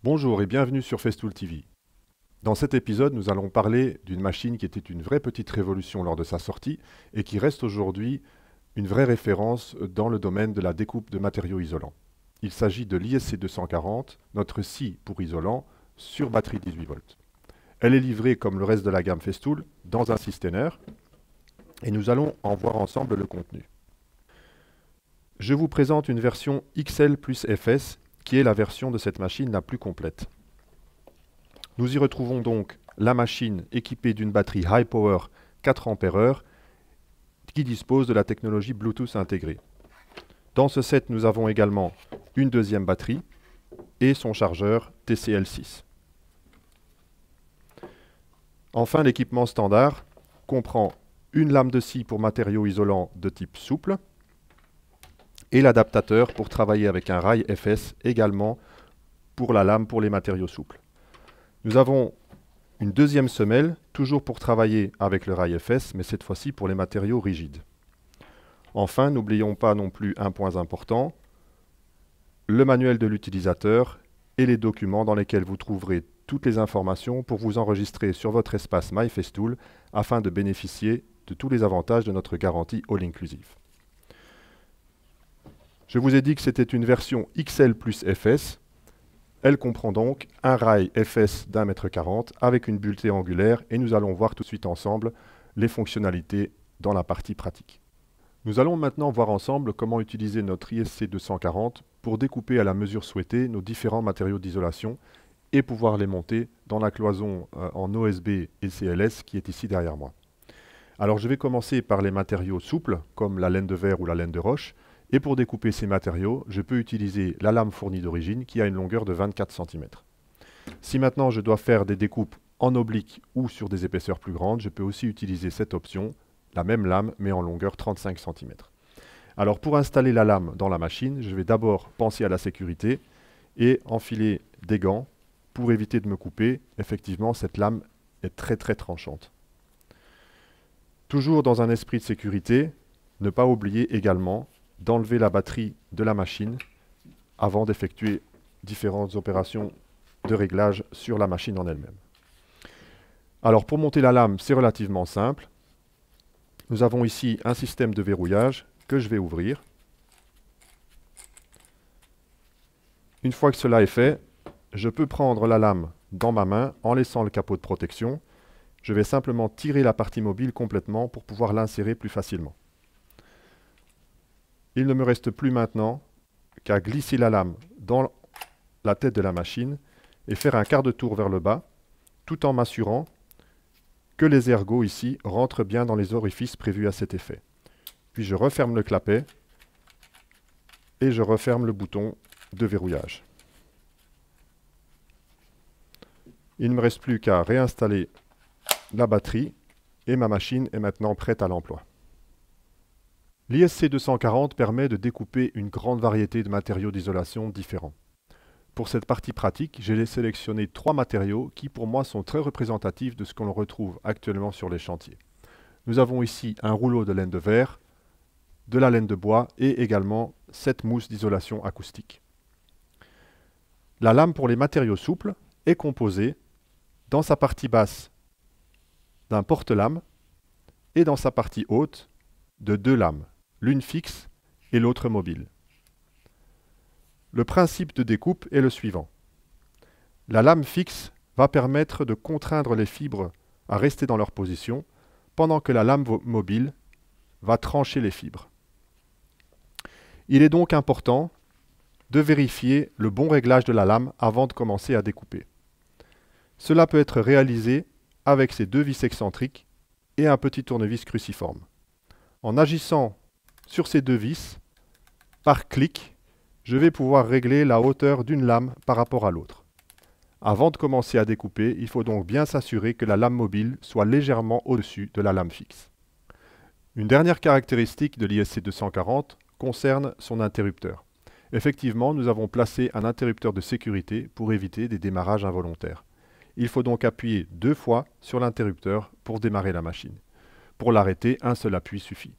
Bonjour et bienvenue sur Festool TV. Dans cet épisode, nous allons parler d'une machine qui était une vraie petite révolution lors de sa sortie et qui reste aujourd'hui une vraie référence dans le domaine de la découpe de matériaux isolants. Il s'agit de l'ISC 240, notre scie pour isolant sur batterie 18 volts. Elle est livrée comme le reste de la gamme Festool dans un systener et nous allons en voir ensemble le contenu. Je vous présente une version XL plus FS qui est la version de cette machine la plus complète. Nous y retrouvons donc la machine équipée d'une batterie High Power 4 Ah qui dispose de la technologie Bluetooth intégrée. Dans ce set, nous avons également une deuxième batterie et son chargeur TCL6. Enfin, l'équipement standard comprend une lame de scie pour matériaux isolants de type souple et l'adaptateur pour travailler avec un rail FS également pour la lame pour les matériaux souples. Nous avons une deuxième semelle, toujours pour travailler avec le rail FS, mais cette fois-ci pour les matériaux rigides. Enfin, n'oublions pas non plus un point important, le manuel de l'utilisateur et les documents dans lesquels vous trouverez toutes les informations pour vous enregistrer sur votre espace MyFestool afin de bénéficier de tous les avantages de notre garantie all-inclusive. Je vous ai dit que c'était une version XL plus FS. Elle comprend donc un rail FS d'1,40 m avec une bulletée angulaire et nous allons voir tout de suite ensemble les fonctionnalités dans la partie pratique. Nous allons maintenant voir ensemble comment utiliser notre ISC 240 pour découper à la mesure souhaitée nos différents matériaux d'isolation et pouvoir les monter dans la cloison en OSB et CLS qui est ici derrière moi. Alors je vais commencer par les matériaux souples comme la laine de verre ou la laine de roche. Et pour découper ces matériaux, je peux utiliser la lame fournie d'origine qui a une longueur de 24 cm. Si maintenant je dois faire des découpes en oblique ou sur des épaisseurs plus grandes, je peux aussi utiliser cette option, la même lame mais en longueur 35 cm. Alors pour installer la lame dans la machine, je vais d'abord penser à la sécurité et enfiler des gants pour éviter de me couper. Effectivement, cette lame est très tranchante. Toujours dans un esprit de sécurité, ne pas oublier également d'enlever la batterie de la machine avant d'effectuer différentes opérations de réglage sur la machine en elle-même. Alors pour monter la lame, c'est relativement simple. Nous avons ici un système de verrouillage que je vais ouvrir. Une fois que cela est fait, je peux prendre la lame dans ma main en laissant le capot de protection. Je vais simplement tirer la partie mobile complètement pour pouvoir l'insérer plus facilement. Il ne me reste plus maintenant qu'à glisser la lame dans la tête de la machine et faire un quart de tour vers le bas, tout en m'assurant que les ergots ici rentrent bien dans les orifices prévus à cet effet. Puis je referme le clapet et je referme le bouton de verrouillage. Il ne me reste plus qu'à réinstaller la batterie et ma machine est maintenant prête à l'emploi. L'ISC 240 permet de découper une grande variété de matériaux d'isolation différents. Pour cette partie pratique, j'ai sélectionné 3 matériaux qui pour moi sont très représentatifs de ce qu'on retrouve actuellement sur les chantiers. Nous avons ici un rouleau de laine de verre, de la laine de bois et également cette mousse d'isolation acoustique. La lame pour les matériaux souples est composée dans sa partie basse d'un porte-lame et dans sa partie haute de 2 lames, l'une fixe et l'autre mobile. Le principe de découpe est le suivant. La lame fixe va permettre de contraindre les fibres à rester dans leur position, pendant que la lame mobile va trancher les fibres. Il est donc important de vérifier le bon réglage de la lame avant de commencer à découper. Cela peut être réalisé avec ces 2 vis excentriques et un petit tournevis cruciforme. En agissant sur ces 2 vis, par clic, je vais pouvoir régler la hauteur d'une lame par rapport à l'autre. Avant de commencer à découper, il faut donc bien s'assurer que la lame mobile soit légèrement au-dessus de la lame fixe. Une dernière caractéristique de l'ISC 240 concerne son interrupteur. Effectivement, nous avons placé un interrupteur de sécurité pour éviter des démarrages involontaires. Il faut donc appuyer 2 fois sur l'interrupteur pour démarrer la machine. Pour l'arrêter, un seul appui suffit.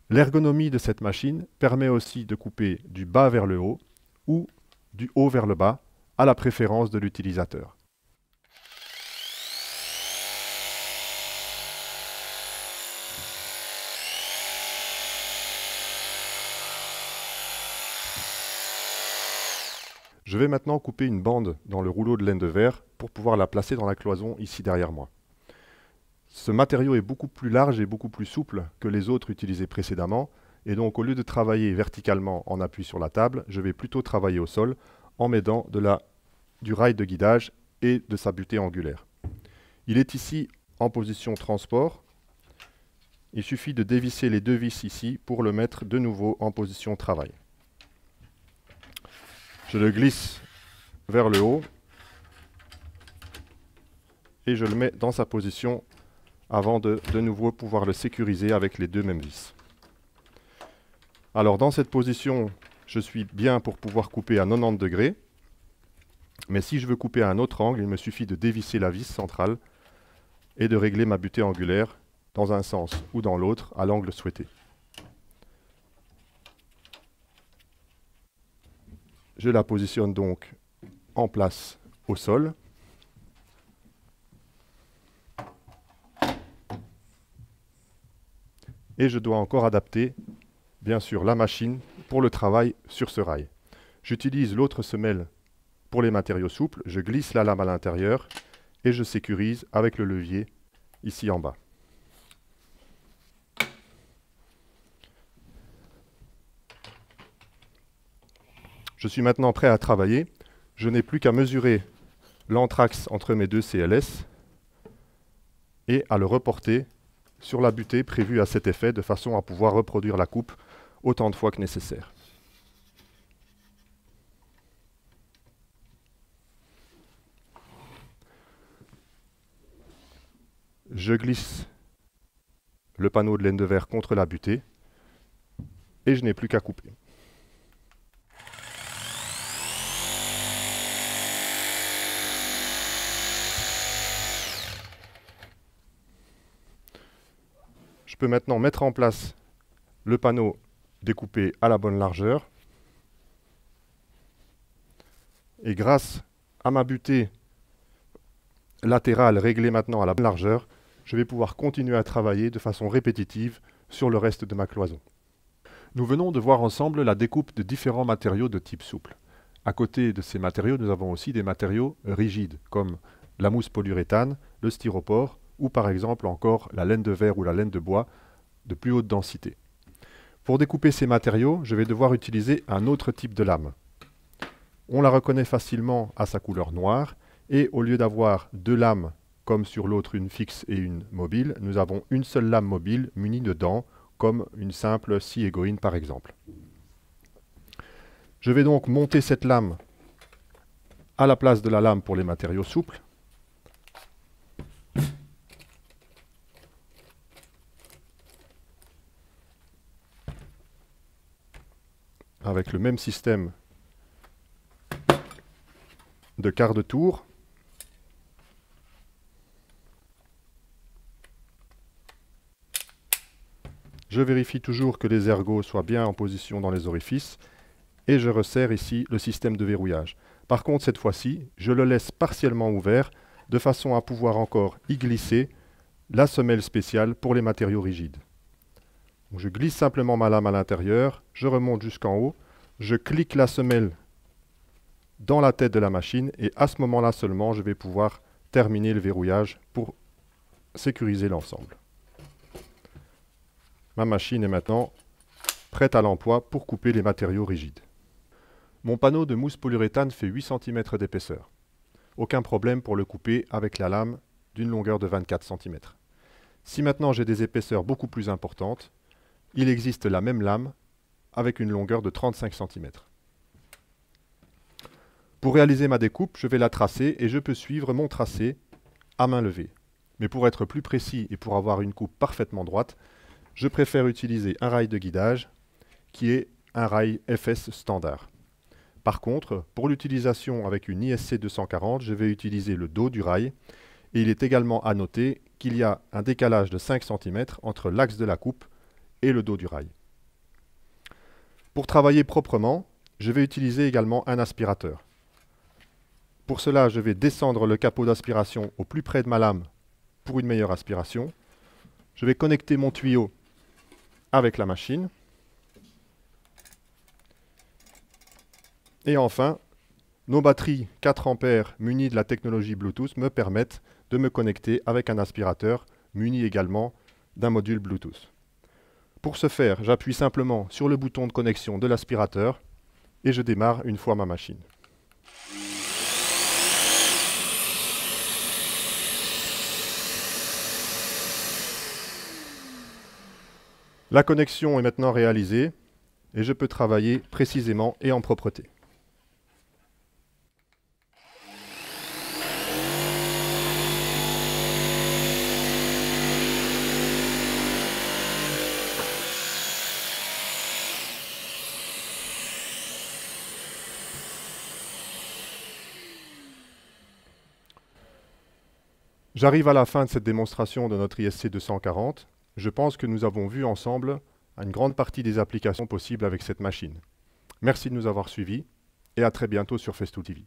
L'ergonomie de cette machine permet aussi de couper du bas vers le haut ou du haut vers le bas à la préférence de l'utilisateur. Je vais maintenant couper une bande dans le rouleau de laine de verre pour pouvoir la placer dans la cloison ici derrière moi. Ce matériau est beaucoup plus large et beaucoup plus souple que les autres utilisés précédemment, et donc au lieu de travailler verticalement en appui sur la table, je vais plutôt travailler au sol en m'aidant du rail de guidage et de sa butée angulaire. Il est ici en position transport. Il suffit de dévisser les deux vis ici pour le mettre de nouveau en position travail. Je le glisse vers le haut et je le mets dans sa position avant de nouveau pouvoir le sécuriser avec les deux mêmes vis. Alors dans cette position, je suis bien pour pouvoir couper à 90 degrés, mais si je veux couper à un autre angle, il me suffit de dévisser la vis centrale et de régler ma butée angulaire dans un sens ou dans l'autre à l'angle souhaité. Je la positionne donc en place au sol. Et je dois encore adapter, bien sûr, la machine pour le travail sur ce rail. J'utilise l'autre semelle pour les matériaux souples. Je glisse la lame à l'intérieur et je sécurise avec le levier ici en bas. Je suis maintenant prêt à travailler. Je n'ai plus qu'à mesurer l'anthrax entre mes deux CLS et à le reporter sur la butée prévue à cet effet de façon à pouvoir reproduire la coupe autant de fois que nécessaire. Je glisse le panneau de laine de verre contre la butée et je n'ai plus qu'à couper. Je peux maintenant mettre en place le panneau découpé à la bonne largeur. Et grâce à ma butée latérale réglée maintenant à la bonne largeur, je vais pouvoir continuer à travailler de façon répétitive sur le reste de ma cloison. Nous venons de voir ensemble la découpe de différents matériaux de type souple. À côté de ces matériaux, nous avons aussi des matériaux rigides, comme la mousse polyuréthane, le styropor, ou par exemple encore la laine de verre ou la laine de bois de plus haute densité. Pour découper ces matériaux, je vais devoir utiliser un autre type de lame. On la reconnaît facilement à sa couleur noire, et au lieu d'avoir deux lames, comme sur l'autre une fixe et une mobile, nous avons une seule lame mobile munie de dents, comme une simple scie égoïne par exemple. Je vais donc monter cette lame à la place de la lame pour les matériaux souples. Avec le même système de quart de tour. Je vérifie toujours que les ergots soient bien en position dans les orifices et je resserre ici le système de verrouillage. Par contre, cette fois-ci, je le laisse partiellement ouvert de façon à pouvoir encore y glisser la semelle spéciale pour les matériaux rigides. Donc, je glisse simplement ma lame à l'intérieur, je remonte jusqu'en haut, je clique la semelle dans la tête de la machine et à ce moment-là seulement, je vais pouvoir terminer le verrouillage pour sécuriser l'ensemble. Ma machine est maintenant prête à l'emploi pour couper les matériaux rigides. Mon panneau de mousse polyuréthane fait 8 cm d'épaisseur. Aucun problème pour le couper avec la lame d'une longueur de 24 cm. Si maintenant j'ai des épaisseurs beaucoup plus importantes, il existe la même lame avec une longueur de 35 cm. Pour réaliser ma découpe, je vais la tracer et je peux suivre mon tracé à main levée. Mais pour être plus précis et pour avoir une coupe parfaitement droite, je préfère utiliser un rail de guidage qui est un rail FS standard. Par contre, pour l'utilisation avec une ISC 240, je vais utiliser le dos du rail et il est également à noter qu'il y a un décalage de 5 cm entre l'axe de la coupe et le dos du rail. Pour travailler proprement, je vais utiliser également un aspirateur. Pour cela, je vais descendre le capot d'aspiration au plus près de ma lame pour une meilleure aspiration. Je vais connecter mon tuyau avec la machine. Et enfin, nos batteries 4 ampères munies de la technologie Bluetooth me permettent de me connecter avec un aspirateur muni également d'un module Bluetooth. Pour ce faire, j'appuie simplement sur le bouton de connexion de l'aspirateur et je démarre une fois ma machine. La connexion est maintenant réalisée et je peux travailler précisément et en propreté. J'arrive à la fin de cette démonstration de notre ISC 240. Je pense que nous avons vu ensemble une grande partie des applications possibles avec cette machine. Merci de nous avoir suivis et à très bientôt sur Festool TV.